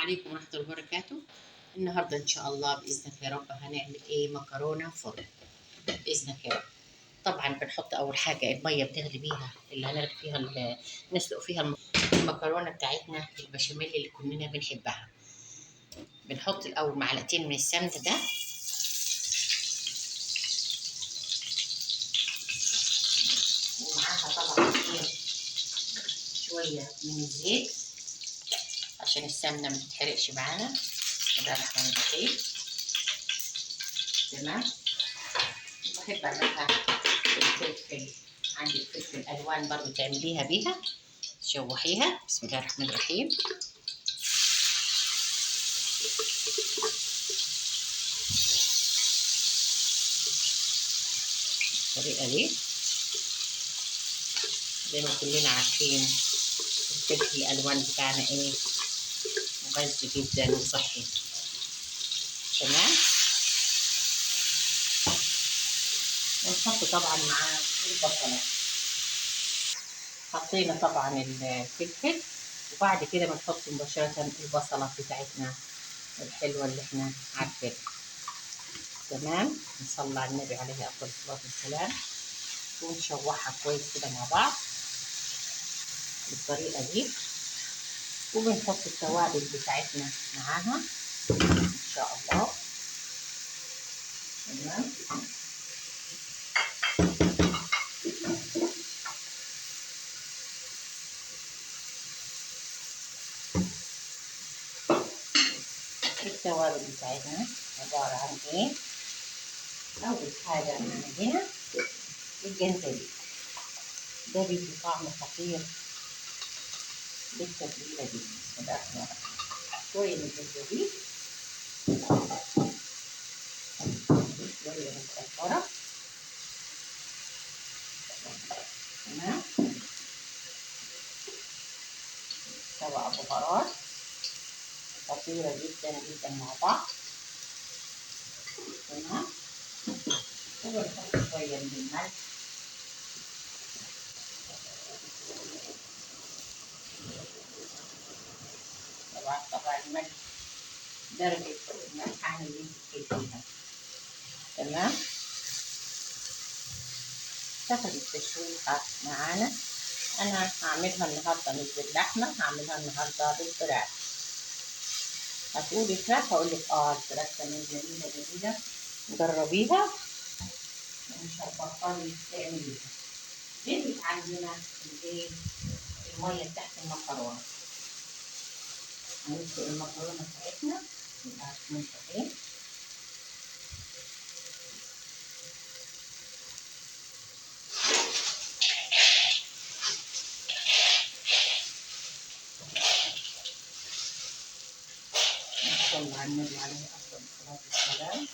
عليكم ورحمة الله وبركاته. النهاردة إن شاء الله بإذنك يا رب هنعمل مكرونة فرن بإذنك يا رب. طبعا بنحط أول حاجة المية بتغلي بيها اللي هنغلي فيها نسلق فيها المكرونة بتاعتنا البشاميل اللي كلنا بنحبها. بنحط الأول معلقتين من السمنة ده، ومعاها طبعا شوية من الزيت عشان السمنة ما تتحرقش معانا. بسم الله الرحمن الرحيم. تمام. بحب اعملها بالفلفل، عندي الفلفل الوان برضو تعمليها بيها، تشوحيها. بسم الله الرحمن الرحيم. الطريقه دي زي ما كلنا عارفين الفلفل الالوان بتاعنا مغذي جدا وصحي. تمام. ونحط طبعا مع البصله، حطينا طبعا الفلفل، وبعد كده بنحط مباشره البصله بتاعتنا الحلوه اللي احنا عارفينها. تمام. نصلي على النبي عليه افضل الصلاه والسلام، ونشوحها كويس كده مع بعض بالطريقه دي، وبنحط التوابل بتاعتنا معاها ان شاء الله. تمام. التوابل بتاعتنا عباره عن اول حاجه عندنا الجنزبيل، ده بيدي طعم خطير للتتبيله دي. بسم الله الرحمن الرحيم. شويه من الجنزبيل، شويه من الكزبره. تمام. 7 بهارات خطيره جدا جدا مع بعض. تمام. وبنحط شويه من الملح، طبعا الملح درجة الملح اللي انت تحبيها. تمام. تاخد التشويحة معانا. انا هعملها النهارده مش باللحمة، هعملها النهارده بالفراخ. هتقولي فراخ، هقول لك الفراخ كمان جميلة جميلة، جربيها ومش هتبطلي تعمليها. نزلت عندنا المية تحت المكرونة. هنسلق المكرونة بتاعتنا يبقى منشفين. صلى على النبي عليه افضل الصلاه والسلام.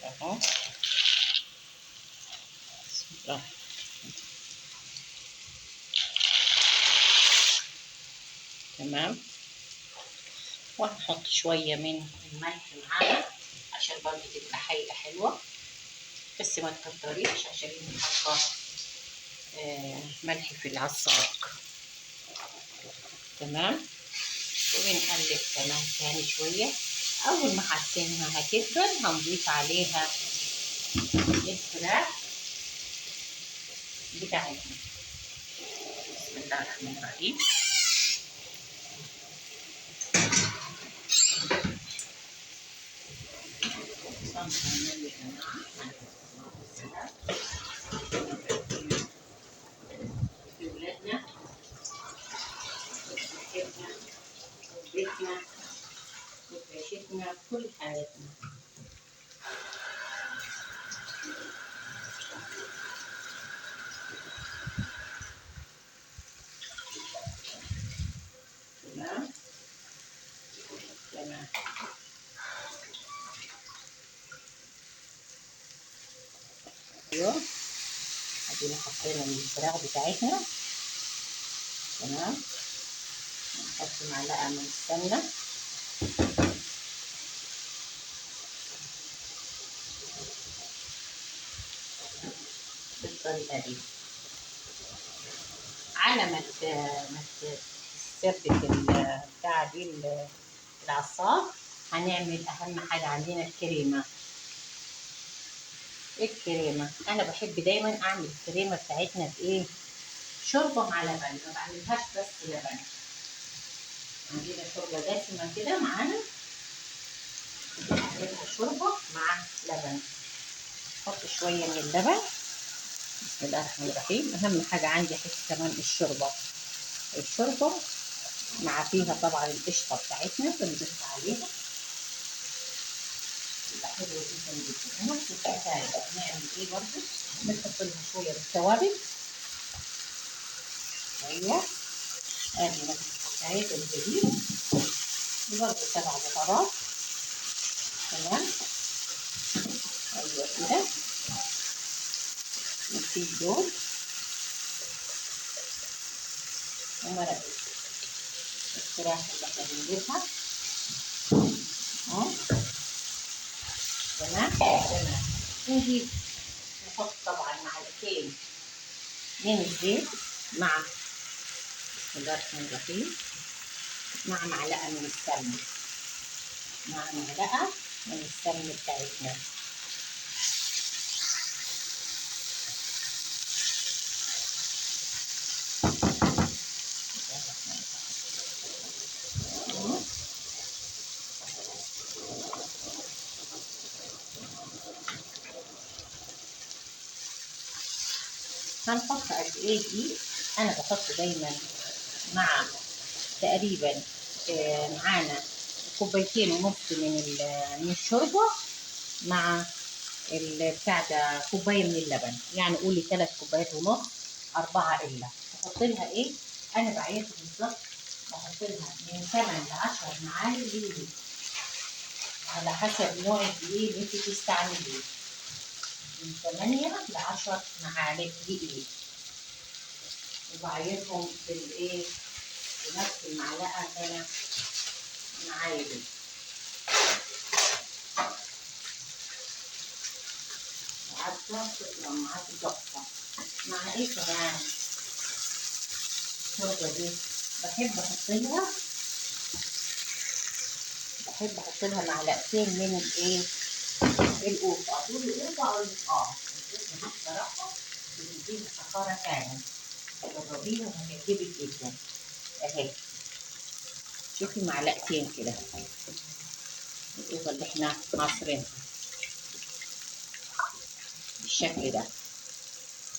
اهو. بسم الله. تمام. وهنحط شويه من الملح معاها عشان برضه تبقى حاجه حلوه، بس ما تكتريش عشان انت حاطه ملح في العصاق. تمام. وبنقلب كمان تاني شويه. اول ما حسينها هتدبل هنضيف عليها الفراخ بتاعتنا. بسم الله الرحمن الرحيم. صلوا على النبي يا جماعه. في ولادنا وصحتنا وبيتنا وعيشتنا كل حياتنا. تمام. تمام. ايوه، ادينا حطينا الفراخ بتاعتنا. تمام. نحط معلقه من السمنه. بالطريقة دي. على ما تسبك بتاع دي العصار، هنعمل أهم حاجة عندنا الكريمة. الكريمة أنا بحب دايما أعمل الكريمة بتاعتنا بإيه؟ شوربة مع لبن، ما بعملهاش بس لبن. عندنا شوربة دسمة كده معانا، بعملها شوربة مع لبن. أحط شوية من اللبن. بسم الله الرحمن الرحيم. أهم حاجة عندي أحط كمان الشوربة مع فيها طبعا القشطة بتاعتنا بنضيف عليها، يبقى حلو جدا جدا. نفس الحكاية نعمل إيه برضه؟ نحط لها شوية من التوابل. أيوه، ادي نفس الحكاية الجديد، وبرضه 7 بهارات. تمام. ايوه كده، نسيب دول ومرق الفراخ اللي احنا بنجيبها. اهو. تمام تمام. نجيب نحط طبعا معلقتين من الزيت مع، بسم الله الرحمن الرحيم، مع معلقة من السمنة، مع معلقة من السمنة بتاعتنا. هنحط قد ايه دي؟ انا بحط دايما مع تقريبا معانا كوبايتين ونص من الشوربه، مع بتاع ده كوبايه من اللبن. يعني قولي 3 كوبايات ونص، 4 الا. بحط لها ايه؟ انا بعينها بالظبط، بحط لها من 8 ل 10 معالق دقيق، على حسب نوع الدقيق اللي انت تستعمليه. من 8 ل 10 معالق دقيق، وبعينهم بالايه؟ بنفس المعلقه اللي انا معايا دي. عارفه تطلع معاكي تحفه. مع ايه كمان؟ الشوربه دي بحب احط لها معلقتين من الايه؟ القوطه. تقول القوطه او القوطه دي بصراحه بتديها صفاره تاني. جربيها وهتعجبك جدا. اهي، شوفي معلقتين كده القوطه اللي احنا عصرينها بالشكل ده.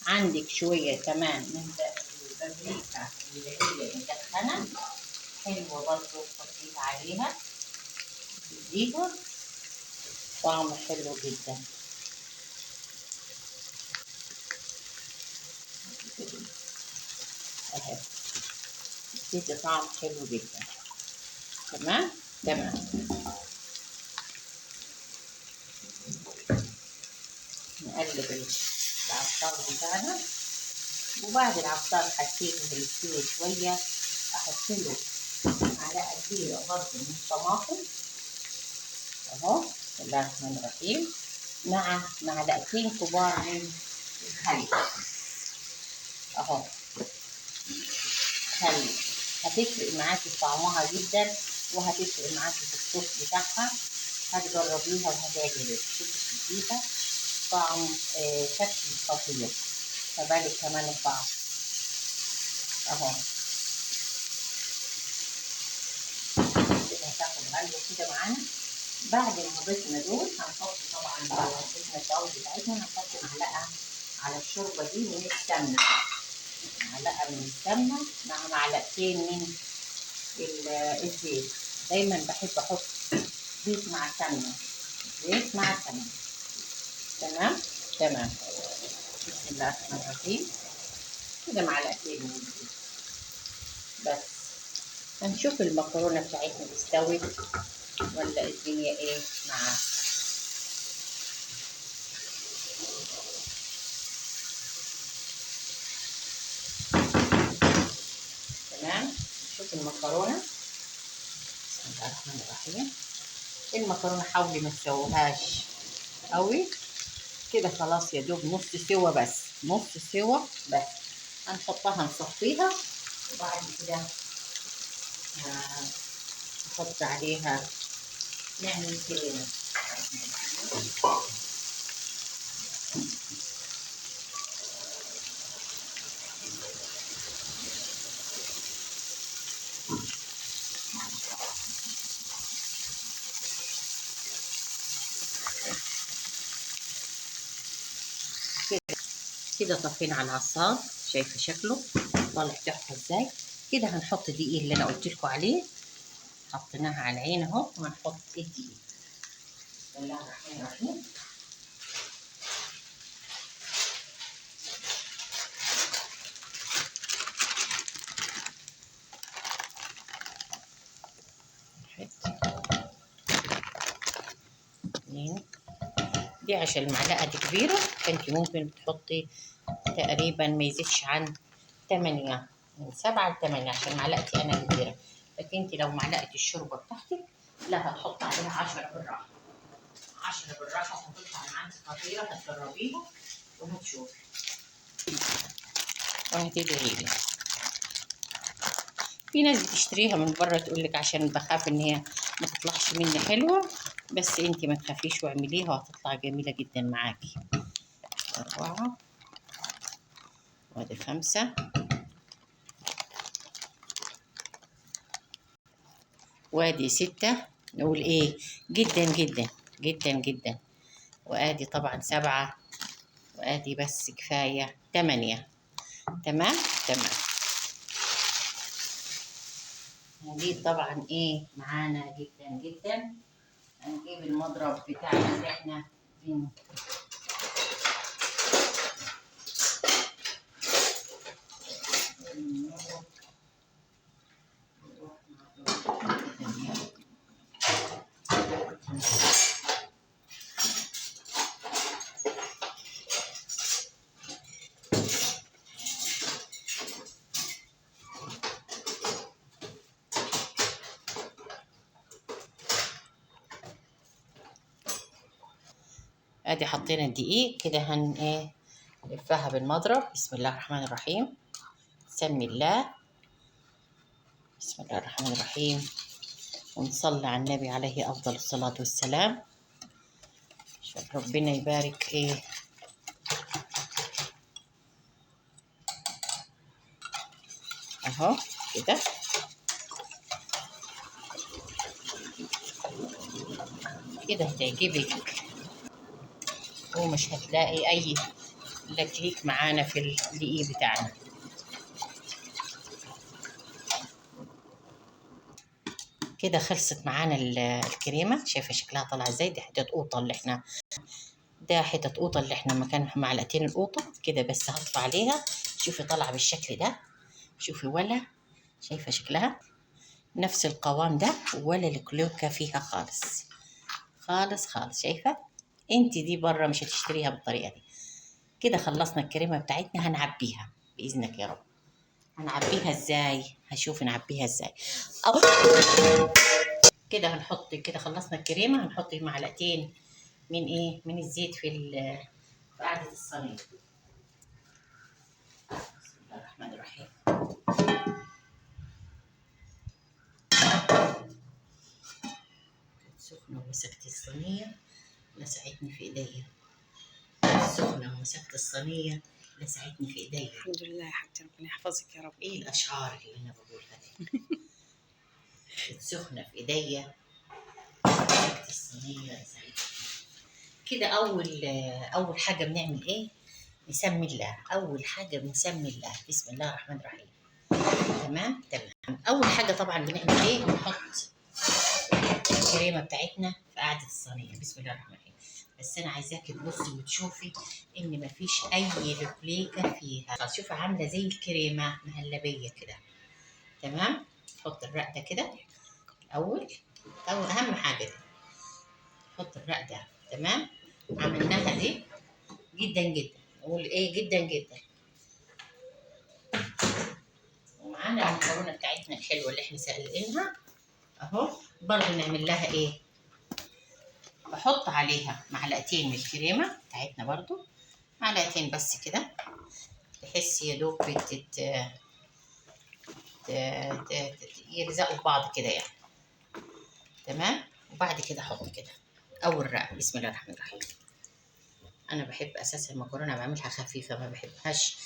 عندك شويه كمان من البابريكا اللي هي المدخنه، حلوه برضه تحطيها عليها، تديها طعم حلو جدا. اهي، تدي طعم حلو جدا. تمام تمام. نقلب العصار بتاعنا، وبعد العصار حسيته هيستوي شويه، احط له معلقه كبيره برضه من الطماطم. اهو، بسم الله الرحمن الرحيم، مع معلقتين كبار من الخل. اهو، خل هتفرق معاكي في طعمها جدا، وهتفرق معاكي في الصوص بتاعها. هتجربيها وهتعجبك. شوفي تديها طعم شكل خطير، كذلك كمان الطعم. اهو كده هتاخد غلوه كده معانا. بعد ما ضفنا دول هنحط طبعا بعد ما ضفنا التوابل بتاعتنا، هنحط معلقه على الشوربه دي من السمنه، معلقه من السمنه مع معلقتين من الزيت. دايما بحب احط زيت مع سمنه، زيت مع سمنه. تمام تمام. بسم الله الرحمن الرحيم. كده معلقتين من الزيت بس. هنشوف المكرونه بتاعتنا استوت ولا الدنيا ايه معاها. تمام. نشوف المكرونه. بسم الله الرحمن الرحيم. المكرونه حاولي ما تسويهاش قوي، كده خلاص، يا دوب نص سوا بس، نص سوا بس. هنحطها نصفيها، وبعد كده نحط عليها نعمل كريمة. كده طفينا على العصار، شايفه شكله طالع تحفه ازاي. كده هنحط دقيق اللي انا قلت لكم عليه، حطيناها على العين اهو، وهنحط الدقيق. بسم الله الرحمن الرحيم. دي عشان المعلقه دي كبيره، فانت ممكن تحطي تقريبا ما يزيدش عن 8، من 7 ل 8، عشان معلقتي انا كبيره. لكن انت لو معلقه الشوربه بتاعتك، لا هتحط عليها 10 بالراحه. 10 بالراحه هتطلع معاكي خطيره، هتجربيها وهتشوفي وهتدعي لي. في ناس بتشتريها من بره تقول لك عشان بخاف ان هي ما تطلعش مني حلوه، بس انت ما تخافيش واعمليها وهتطلع جميله جدا معاكي. 4 وادي 5 وادي 6، نقول ايه جدا جدا جدا جدا. وادي طبعا 7، وادي بس كفايه 8. تمام تمام. هنجيب طبعا ايه معانا جدا جدا، هنجيب المضرب بتاعنا اللي احنا ادي حطينا الدقيق كده. ايه نلفها بالمضرب. بسم الله الرحمن الرحيم. سمي الله. بسم الله الرحمن الرحيم. ونصلي على النبي عليه افضل الصلاه والسلام. عشان ربنا يبارك ايه اهو كده. كده هتعجبك، ومش هتلاقي اي لكليك معانا في الدقيق بتاعنا. كده خلصت معانا الكريمه. شايفه شكلها طالع ازاي؟ دي حته قوطه اللي احنا، ده حته قوطه اللي احنا مكان معلقتين القوطه كده بس. هطفي عليها. شوفي طالعه بالشكل ده. شوفي، ولا شايفه شكلها نفس القوام ده، ولا الكلوكه فيها خالص خالص خالص. شايفه انت دي بره مش هتشتريها بالطريقه دي. كده خلصنا الكريمه بتاعتنا. هنعبيها باذنك يا رب. هنعبيها ازاي؟ هشوف نعبيها ازاي. كده هنحط كده. خلصنا الكريمه، هنحط معلقتين من ايه، من الزيت في قاعده الصينيه. بسم الله الرحمن الرحيم. سخنه ومسكت الصينيه لسعتني في ايديا. سخنه ومسكت الصينيه لسعتني في ايديا. الحمد لله يا حبيبتي، ربنا يحفظك يا رب. ايه الاشعار اللي انا بقولها دي؟ سخنه في ايديا، مسكت الصينيه لسعتني. كده اول حاجه بنعمل ايه؟ نسمي الله. اول حاجه بنسمي الله. بسم الله الرحمن الرحيم. تمام تمام. اول حاجه طبعا بنعمل ايه؟ نحط الكريمه بتاعتنا في قاعده الصينيه. بسم الله الرحمن الرحيم. بس انا عايزاكي تبصي وتشوفي ان مفيش اي لبليكه فيها. شوفي عامله زي الكريمه مهلبيه كده. تمام. نحط الرق ده كده الاول، او اهم حاجه دي نحط الرق ده. تمام. عملناها دي جدا جدا. نقول ايه جدا جدا. ومعانا المكرونه بتاعتنا الحلوه اللي احنا سالقينها اهو. برضه نعمل لها ايه؟ بحط عليها معلقتين من الكريمة بتاعتنا برضو، معلقتين بس كده، تحس يا دوب يلزقوا في بعض كده يعني. تمام. وبعد كده احط كده اول رق. بسم الله الرحمن الرحيم. انا بحب اساسا المكرونه بعملها خفيفه، ما بحبهاش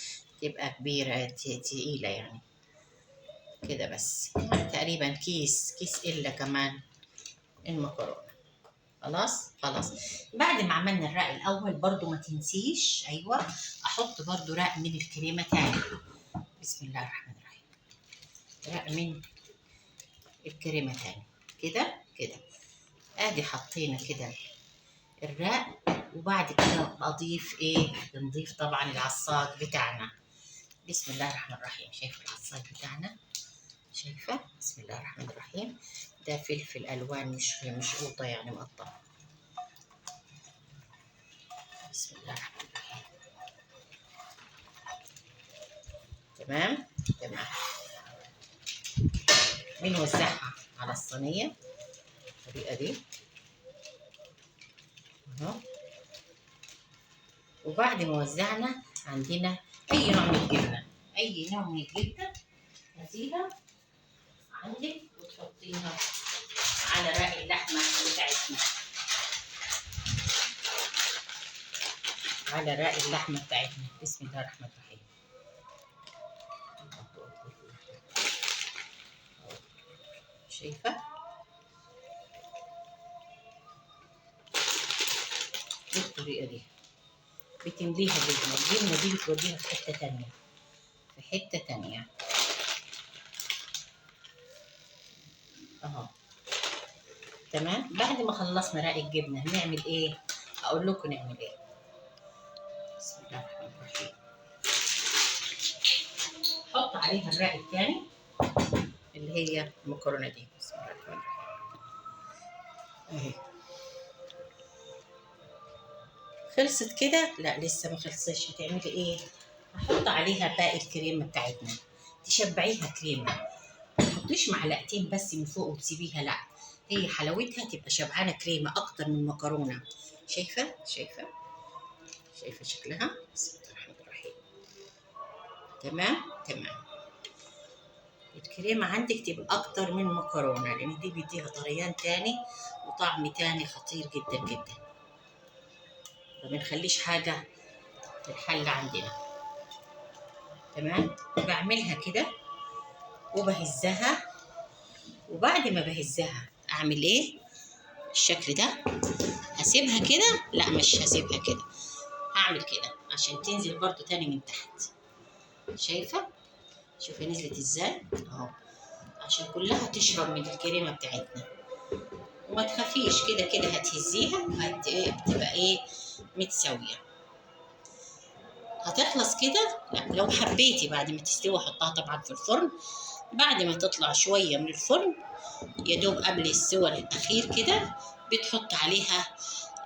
تبقى كبيره تقيله يعني. كده بس يعني تقريبا كيس الا كمان المكرونه. خلاص خلاص. بعد ما عملنا الرق الاول برضو ما تنسيش، ايوه، احط برضو رق من الكريمه تاني. بسم الله الرحمن الرحيم. رق من الكريمه تاني كده كده. ادي حطينا كده الرق. وبعد كده اضيف ايه؟ بنضيف طبعا العصاج بتاعنا. بسم الله الرحمن الرحيم. شايف العصاج بتاعنا؟ شايفه؟ بسم الله الرحمن الرحيم. ده فلفل الوان مش قوطه يعني مقطع. بسم الله الرحمن الرحيم. تمام تمام. بنوزعها على الصينيه بالطريقه دي اهو. وبعد ما وزعنا عندنا اي نوع من الجبنه، اي نوع من الجبنه هاتيها عندك وتحطيها على رق اللحمه بتاعتنا، على رق اللحمه بتاعتنا. بسم الله الرحمن الرحيم. شايفه؟ بالطريقه دي بتمليها جبنه. الجبنه دي بتوديها في حته تانيه، في حته تانيه اهو. تمام. بعد ما خلصنا رق الجبنه هنعمل ايه؟ اقول لكم نعمل ايه. بسم الله الرحمن الرحيم. حط عليها الرق الثاني اللي هي المكرونه دي. بسم الله الرحمن الرحيم. اهي خلصت كده؟ لا لسه ما خلصتش. هتعملي ايه؟ هحط عليها باقي الكريمه بتاعتنا، تشبعيها كريمه. ما تحطيش معلقتين بس من فوق وتسيبيها، لا، هي حلاوتها تبقى شبعانه كريمه اكتر من مكرونه. شايفه؟ شايفه؟ شايفه شكلها؟ بسم الله الرحمن الرحيم. تمام تمام. الكريمه عندك تبقى اكتر من مكرونه، لان دي بيديها طريان تاني وطعم تاني خطير جدا جدا. ما بنخليش حاجه في الحله عندنا. تمام. بعملها كده وبهزها. وبعد ما بهزها اعمل ايه؟ الشكل ده. هسيبها كده؟ لا مش هسيبها كده، هعمل كده عشان تنزل برضو تاني من تحت. شايفه؟ شوفي نزلت ازاي اهو، عشان كلها تشرب من الكريمه بتاعتنا. وما تخافيش، كده كده هتهزيها بتبقى ايه؟ متساويه. هتخلص كده. لا لو حبيتي بعد ما تستوي حطها طبعا في الفرن. بعد ما تطلع شويه من الفرن يا دوب قبل السوى الاخير كده، بتحط عليها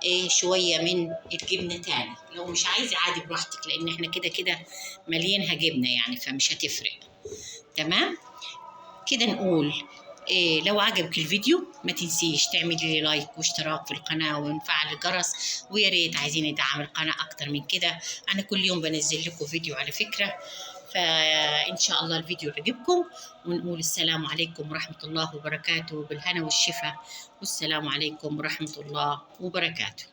إيه شويه من الجبنه تاني. لو مش عايزه عادي براحتك، لان احنا كده كده مليانها جبنه يعني، فمش هتفرق. تمام كده. نقول إيه، لو عجبك الفيديو ما تنسيش تعملي لي لايك واشتراك في القناة ونفعل الجرس. ويا ريت عايزين ندعم القناة أكتر من كده، أنا كل يوم بنزل لكم فيديو على فكرة. فإن شاء الله الفيديو يعجبكم. ونقول السلام عليكم ورحمة الله وبركاته، بالهنا والشفا. والسلام عليكم ورحمة الله وبركاته.